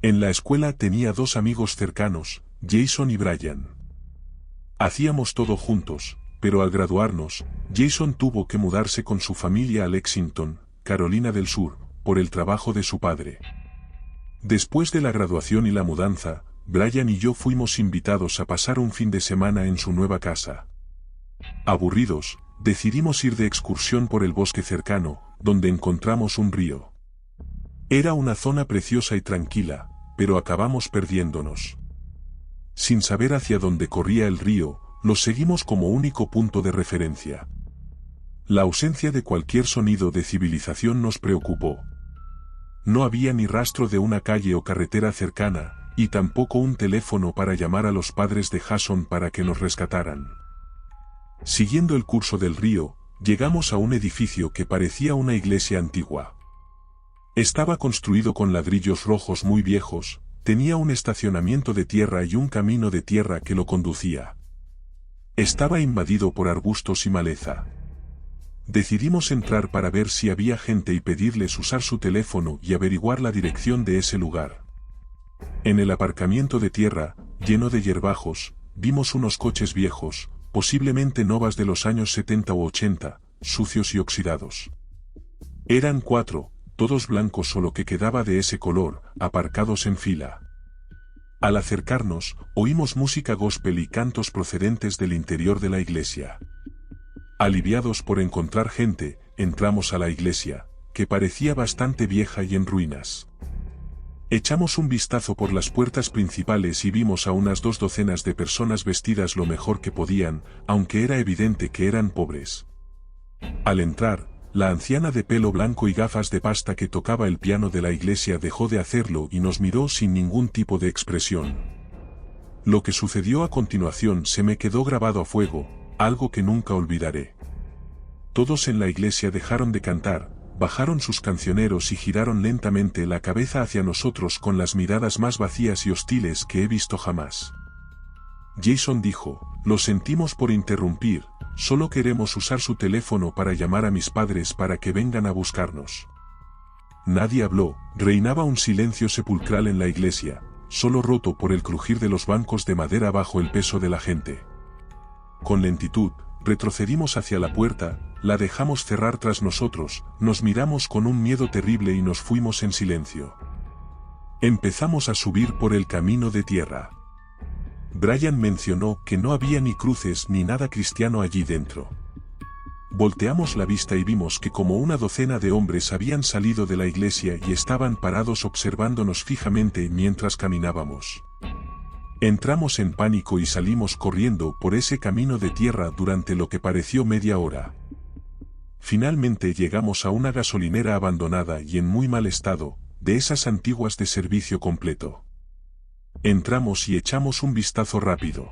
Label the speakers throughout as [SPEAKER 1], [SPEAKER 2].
[SPEAKER 1] En la escuela tenía dos amigos cercanos, Jason y Brian. Hacíamos todo juntos, pero al graduarnos, Jason tuvo que mudarse con su familia a Lexington, Carolina del Sur, por el trabajo de su padre. Después de la graduación y la mudanza, Brian y yo fuimos invitados a pasar un fin de semana en su nueva casa. Aburridos, decidimos ir de excursión por el bosque cercano, donde encontramos un río. Era una zona preciosa y tranquila, pero acabamos perdiéndonos. Sin saber hacia dónde corría el río, lo seguimos como único punto de referencia. La ausencia de cualquier sonido de civilización nos preocupó. No había ni rastro de una calle o carretera cercana, y tampoco un teléfono para llamar a los padres de Jason para que nos rescataran. Siguiendo el curso del río, llegamos a un edificio que parecía una iglesia antigua. Estaba construido con ladrillos rojos muy viejos, tenía un estacionamiento de tierra y un camino de tierra que lo conducía. Estaba invadido por arbustos y maleza. Decidimos entrar para ver si había gente y pedirles usar su teléfono y averiguar la dirección de ese lugar. En el aparcamiento de tierra, lleno de hierbajos, vimos unos coches viejos, posiblemente novas de los años 70 u 80, sucios y oxidados. Eran 4, todos blancos o lo que quedaba de ese color, aparcados en fila. Al acercarnos, oímos música gospel y cantos procedentes del interior de la iglesia. Aliviados por encontrar gente, entramos a la iglesia, que parecía bastante vieja y en ruinas. Echamos un vistazo por las puertas principales y vimos a unas 2 docenas de personas vestidas lo mejor que podían, aunque era evidente que eran pobres. Al entrar, la anciana de pelo blanco y gafas de pasta que tocaba el piano de la iglesia dejó de hacerlo y nos miró sin ningún tipo de expresión. Lo que sucedió a continuación se me quedó grabado a fuego, algo que nunca olvidaré. Todos en la iglesia dejaron de cantar, bajaron sus cancioneros y giraron lentamente la cabeza hacia nosotros con las miradas más vacías y hostiles que he visto jamás. Jason dijo, «Lo sentimos por interrumpir, solo queremos usar su teléfono para llamar a mis padres para que vengan a buscarnos». Nadie habló, reinaba un silencio sepulcral en la iglesia, solo roto por el crujir de los bancos de madera bajo el peso de la gente. Con lentitud, retrocedimos hacia la puerta, la dejamos cerrar tras nosotros, nos miramos con un miedo terrible y nos fuimos en silencio. Empezamos a subir por el camino de tierra. Brian mencionó que no había ni cruces ni nada cristiano allí dentro. Volteamos la vista y vimos que como una docena de hombres habían salido de la iglesia y estaban parados observándonos fijamente mientras caminábamos. Entramos en pánico y salimos corriendo por ese camino de tierra durante lo que pareció media hora. Finalmente llegamos a una gasolinera abandonada y en muy mal estado, de esas antiguas de servicio completo. Entramos y echamos un vistazo rápido.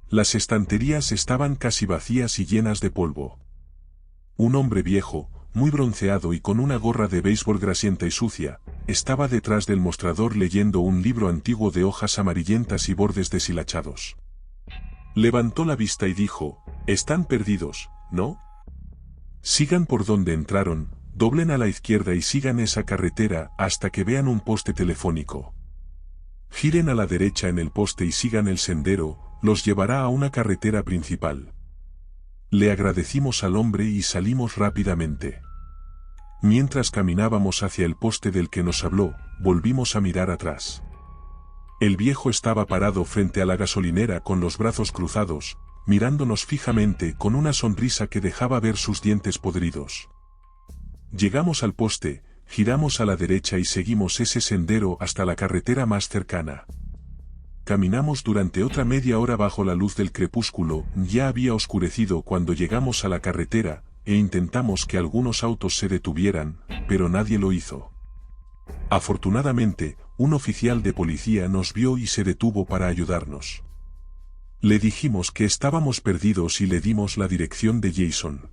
[SPEAKER 1] Las estanterías estaban casi vacías y llenas de polvo. Un hombre viejo, muy bronceado y con una gorra de béisbol grasienta y sucia, estaba detrás del mostrador leyendo un libro antiguo de hojas amarillentas y bordes deshilachados. Levantó la vista y dijo, «Están perdidos, ¿no? Sigan por donde entraron, doblen a la izquierda y sigan esa carretera hasta que vean un poste telefónico. Giren a la derecha en el poste y sigan el sendero, los llevará a una carretera principal». Le agradecimos al hombre y salimos rápidamente. Mientras caminábamos hacia el poste del que nos habló, volvimos a mirar atrás. El viejo estaba parado frente a la gasolinera con los brazos cruzados, mirándonos fijamente con una sonrisa que dejaba ver sus dientes podridos. Llegamos al poste, giramos a la derecha y seguimos ese sendero hasta la carretera más cercana. Caminamos durante otra media hora bajo la luz del crepúsculo, ya había oscurecido cuando llegamos a la carretera, e intentamos que algunos autos se detuvieran, pero nadie lo hizo. Afortunadamente, un oficial de policía nos vio y se detuvo para ayudarnos. Le dijimos que estábamos perdidos y le dimos la dirección de Jason.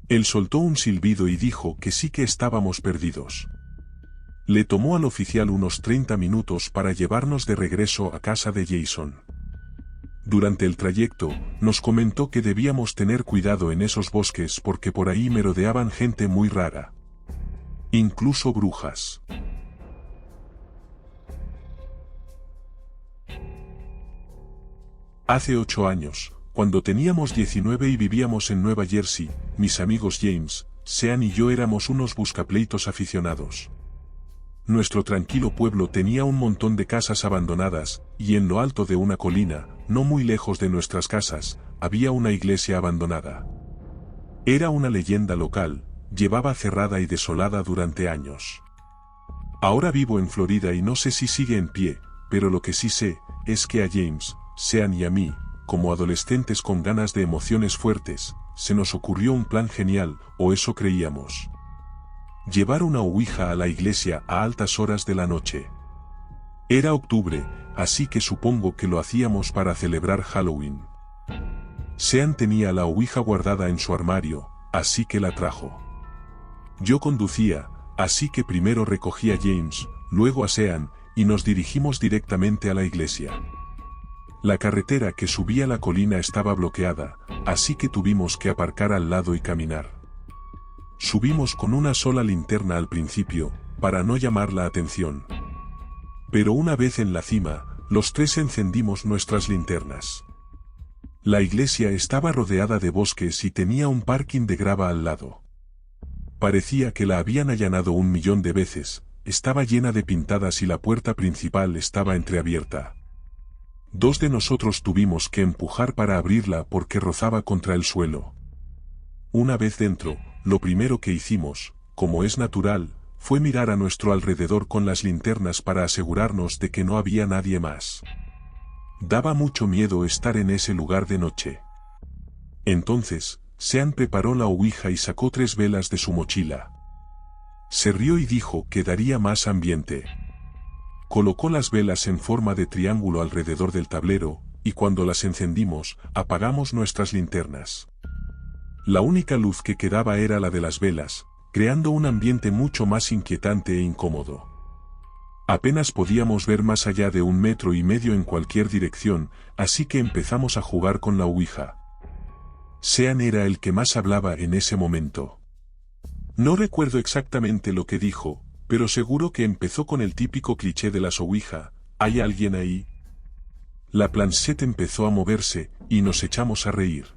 [SPEAKER 1] Él soltó un silbido y dijo que sí que estábamos perdidos. Le tomó al oficial unos 30 minutos para llevarnos de regreso a casa de Jason. Durante el trayecto, nos comentó que debíamos tener cuidado en esos bosques porque por ahí merodeaban gente muy rara. Incluso brujas. Hace 8 años, cuando teníamos 19 y vivíamos en Nueva Jersey, mis amigos James, Sean y yo éramos unos buscapleitos aficionados. Nuestro tranquilo pueblo tenía un montón de casas abandonadas, y en lo alto de una colina, no muy lejos de nuestras casas, había una iglesia abandonada. Era una leyenda local, llevaba cerrada y desolada durante años. Ahora vivo en Florida y no sé si sigue en pie, pero lo que sí sé, es que a James, Sean y a mí, como adolescentes con ganas de emociones fuertes, se nos ocurrió un plan genial, o eso creíamos. Llevar una ouija a la iglesia a altas horas de la noche. Era octubre, así que supongo que lo hacíamos para celebrar Halloween. Sean tenía la ouija guardada en su armario, así que la trajo. Yo conducía, así que primero recogí a James, luego a Sean, y nos dirigimos directamente a la iglesia. La carretera que subía la colina estaba bloqueada, así que tuvimos que aparcar al lado y caminar. Subimos con una sola linterna al principio, para no llamar la atención. Pero una vez en la cima, los tres encendimos nuestras linternas. La iglesia estaba rodeada de bosques y tenía un parking de grava al lado. Parecía que la habían allanado 1.000.000 de veces, estaba llena de pintadas y la puerta principal estaba entreabierta. 2 de nosotros tuvimos que empujar para abrirla porque rozaba contra el suelo. Una vez dentro, lo primero que hicimos, como es natural, fue mirar a nuestro alrededor con las linternas para asegurarnos de que no había nadie más. Daba mucho miedo estar en ese lugar de noche. Entonces, Sean preparó la ouija y sacó 3 velas de su mochila. Se rió y dijo que daría más ambiente. Colocó las velas en forma de triángulo alrededor del tablero, y cuando las encendimos, apagamos nuestras linternas. La única luz que quedaba era la de las velas, creando un ambiente mucho más inquietante e incómodo. Apenas podíamos ver más allá de 1,5 metros en cualquier dirección, así que empezamos a jugar con la ouija. Sean era el que más hablaba en ese momento. No recuerdo exactamente lo que dijo, pero seguro que empezó con el típico cliché de las ouija, ¿hay alguien ahí? La planchette empezó a moverse, y nos echamos a reír.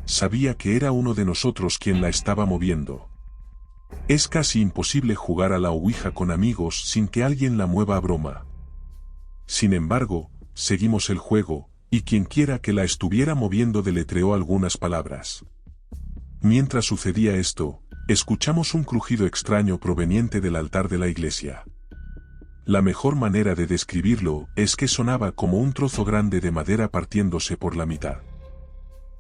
[SPEAKER 1] Sabía que era uno de nosotros quien la estaba moviendo. Es casi imposible jugar a la ouija con amigos sin que alguien la mueva a broma. Sin embargo, seguimos el juego, y quienquiera que la estuviera moviendo deletreó algunas palabras. Mientras sucedía esto, escuchamos un crujido extraño proveniente del altar de la iglesia. La mejor manera de describirlo es que sonaba como un trozo grande de madera partiéndose por la mitad.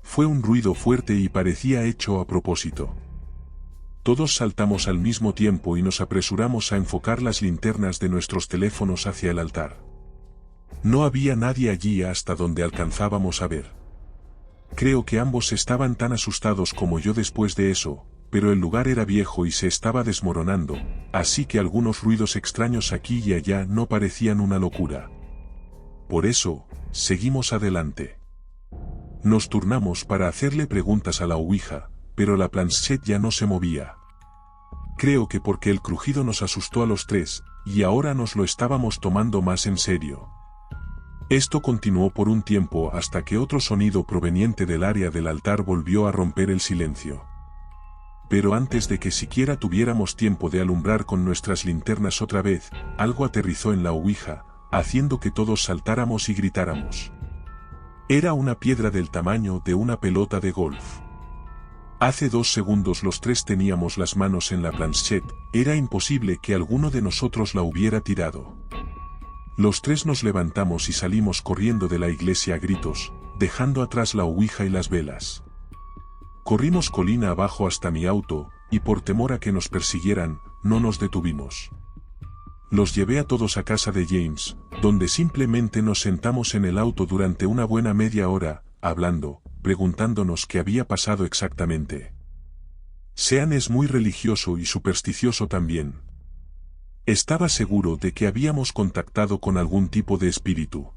[SPEAKER 1] Fue un ruido fuerte y parecía hecho a propósito. Todos saltamos al mismo tiempo y nos apresuramos a enfocar las linternas de nuestros teléfonos hacia el altar. No había nadie allí hasta donde alcanzábamos a ver. Creo que ambos estaban tan asustados como yo después de eso, pero el lugar era viejo y se estaba desmoronando, así que algunos ruidos extraños aquí y allá no parecían una locura. Por eso, seguimos adelante. Nos turnamos para hacerle preguntas a la ouija, pero la planchette ya no se movía. Creo que porque el crujido nos asustó a los tres, y ahora nos lo estábamos tomando más en serio. Esto continuó por un tiempo hasta que otro sonido proveniente del área del altar volvió a romper el silencio. Pero antes de que siquiera tuviéramos tiempo de alumbrar con nuestras linternas otra vez, algo aterrizó en la ouija, haciendo que todos saltáramos y gritáramos. Era una piedra del tamaño de una pelota de golf. Hace 2 segundos los tres teníamos las manos en la planchette, era imposible que alguno de nosotros la hubiera tirado. Los tres nos levantamos y salimos corriendo de la iglesia a gritos, dejando atrás la ouija y las velas. Corrimos colina abajo hasta mi auto, y por temor a que nos persiguieran, no nos detuvimos. Los llevé a todos a casa de James, donde simplemente nos sentamos en el auto durante una buena media hora, hablando, preguntándonos qué había pasado exactamente. Sean es muy religioso y supersticioso también. Estaba seguro de que habíamos contactado con algún tipo de espíritu.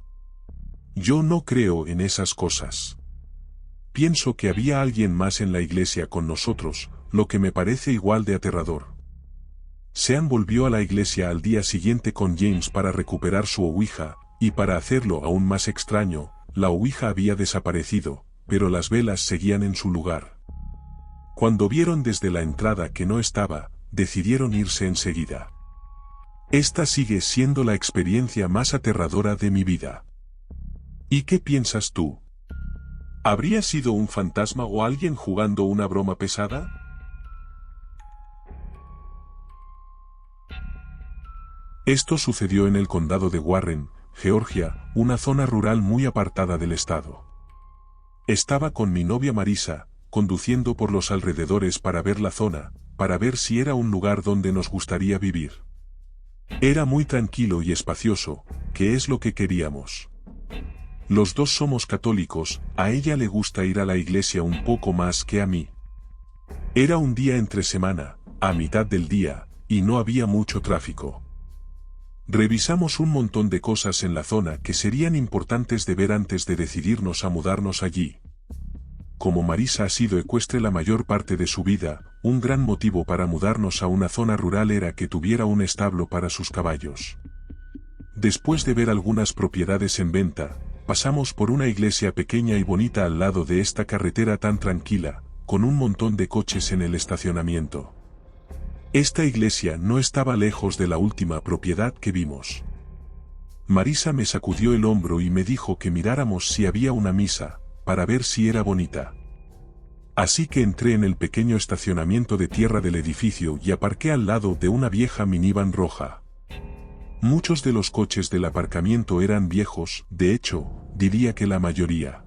[SPEAKER 1] Yo no creo en esas cosas. Pienso que había alguien más en la iglesia con nosotros, lo que me parece igual de aterrador. Sean volvió a la iglesia al día siguiente con James para recuperar su ouija, y para hacerlo aún más extraño, la ouija había desaparecido, pero las velas seguían en su lugar. Cuando vieron desde la entrada que no estaba, decidieron irse enseguida. Esta sigue siendo la experiencia más aterradora de mi vida. ¿Y qué piensas tú? ¿Habría sido un fantasma o alguien jugando una broma pesada? Esto sucedió en el condado de Warren, Georgia, una zona rural muy apartada del estado. Estaba con mi novia Marisa, conduciendo por los alrededores para ver la zona, para ver si era un lugar donde nos gustaría vivir. Era muy tranquilo y espacioso, que es lo que queríamos. Los dos somos católicos, a ella le gusta ir a la iglesia un poco más que a mí. Era un día entre semana, a mitad del día, y no había mucho tráfico. Revisamos un montón de cosas en la zona que serían importantes de ver antes de decidirnos a mudarnos allí. Como Marisa ha sido ecuestre la mayor parte de su vida, un gran motivo para mudarnos a una zona rural era que tuviera un establo para sus caballos. Después de ver algunas propiedades en venta, pasamos por una iglesia pequeña y bonita al lado de esta carretera tan tranquila, con un montón de coches en el estacionamiento. Esta iglesia no estaba lejos de la última propiedad que vimos. Marisa me sacudió el hombro y me dijo que miráramos si había una misa, para ver si era bonita. Así que entré en el pequeño estacionamiento de tierra del edificio y aparqué al lado de una vieja minivan roja. Muchos de los coches del aparcamiento eran viejos, de hecho, diría que la mayoría.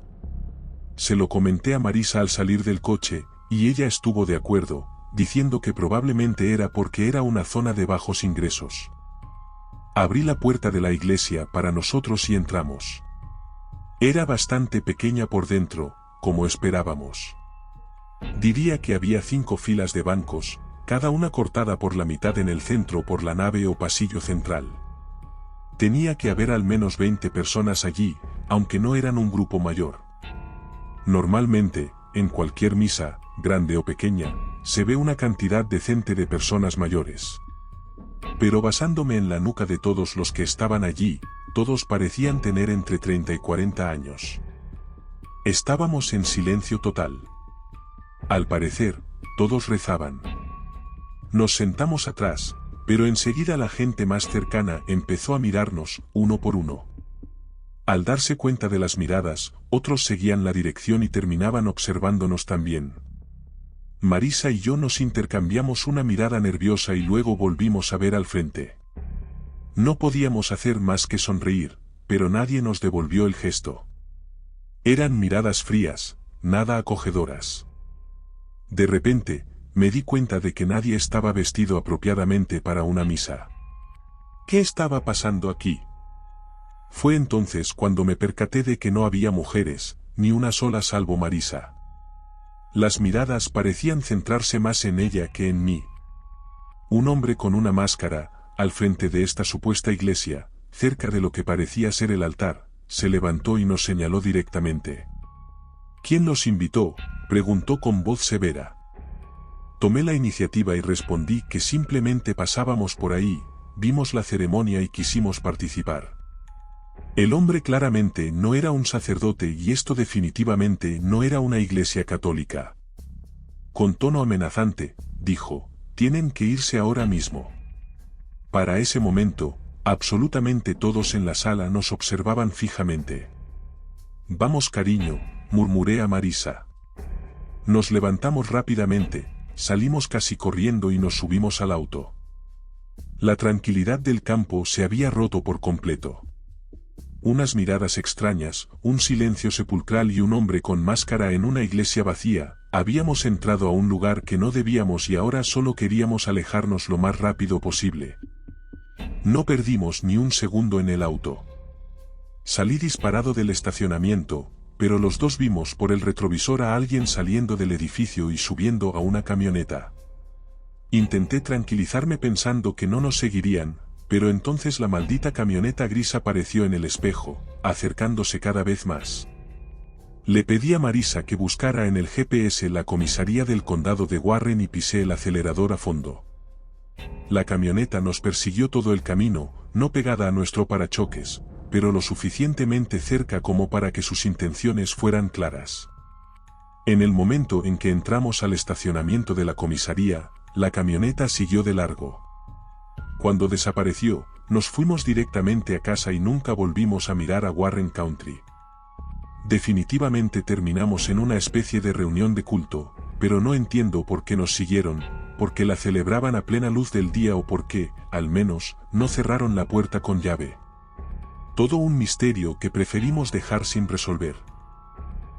[SPEAKER 1] Se lo comenté a Marisa al salir del coche, y ella estuvo de acuerdo, diciendo que probablemente era porque era una zona de bajos ingresos. Abrí la puerta de la iglesia para nosotros y entramos. Era bastante pequeña por dentro, como esperábamos. Diría que había 5 filas de bancos, cada una cortada por la mitad en el centro por la nave o pasillo central. Tenía que haber al menos 20 personas allí, aunque no eran un grupo mayor. Normalmente, en cualquier misa, grande o pequeña, se ve una cantidad decente de personas mayores. Pero basándome en la nuca de todos los que estaban allí, todos parecían tener entre 30 y 40 años. Estábamos en silencio total. Al parecer, todos rezaban. Nos sentamos atrás, pero enseguida la gente más cercana empezó a mirarnos, uno por uno. Al darse cuenta de las miradas, otros seguían la dirección y terminaban observándonos también. Marisa y yo nos intercambiamos una mirada nerviosa y luego volvimos a ver al frente. No podíamos hacer más que sonreír, pero nadie nos devolvió el gesto. Eran miradas frías, nada acogedoras. De repente, me di cuenta de que nadie estaba vestido apropiadamente para una misa. ¿Qué estaba pasando aquí? Fue entonces cuando me percaté de que no había mujeres, ni una sola salvo Marisa. Las miradas parecían centrarse más en ella que en mí. Un hombre con una máscara, al frente de esta supuesta iglesia, cerca de lo que parecía ser el altar, se levantó y nos señaló directamente. ¿Quién los invitó?, preguntó con voz severa. Tomé la iniciativa y respondí que simplemente pasábamos por ahí, vimos la ceremonia y quisimos participar. El hombre claramente no era un sacerdote y esto definitivamente no era una iglesia católica. Con tono amenazante, dijo, tienen que irse ahora mismo. Para ese momento, absolutamente todos en la sala nos observaban fijamente. Vamos cariño, murmuré a Marisa. Nos levantamos rápidamente, salimos casi corriendo y nos subimos al auto. La tranquilidad del campo se había roto por completo. Unas miradas extrañas, un silencio sepulcral y un hombre con máscara en una iglesia vacía. Habíamos entrado a un lugar que no debíamos y ahora solo queríamos alejarnos lo más rápido posible. No perdimos ni un segundo en el auto. Salí disparado del estacionamiento, pero los dos vimos por el retrovisor a alguien saliendo del edificio y subiendo a una camioneta. Intenté tranquilizarme pensando que no nos seguirían, pero entonces la maldita camioneta gris apareció en el espejo, acercándose cada vez más. Le pedí a Marisa que buscara en el GPS la comisaría del condado de Warren y pisé el acelerador a fondo. La camioneta nos persiguió todo el camino, no pegada a nuestro parachoques, pero lo suficientemente cerca como para que sus intenciones fueran claras. En el momento en que entramos al estacionamiento de la comisaría, la camioneta siguió de largo. Cuando desapareció, nos fuimos directamente a casa y nunca volvimos a mirar a Warren Country. Definitivamente terminamos en una especie de reunión de culto, pero no entiendo por qué nos siguieron, por qué la celebraban a plena luz del día o por qué, al menos, no cerraron la puerta con llave. Todo un misterio que preferimos dejar sin resolver.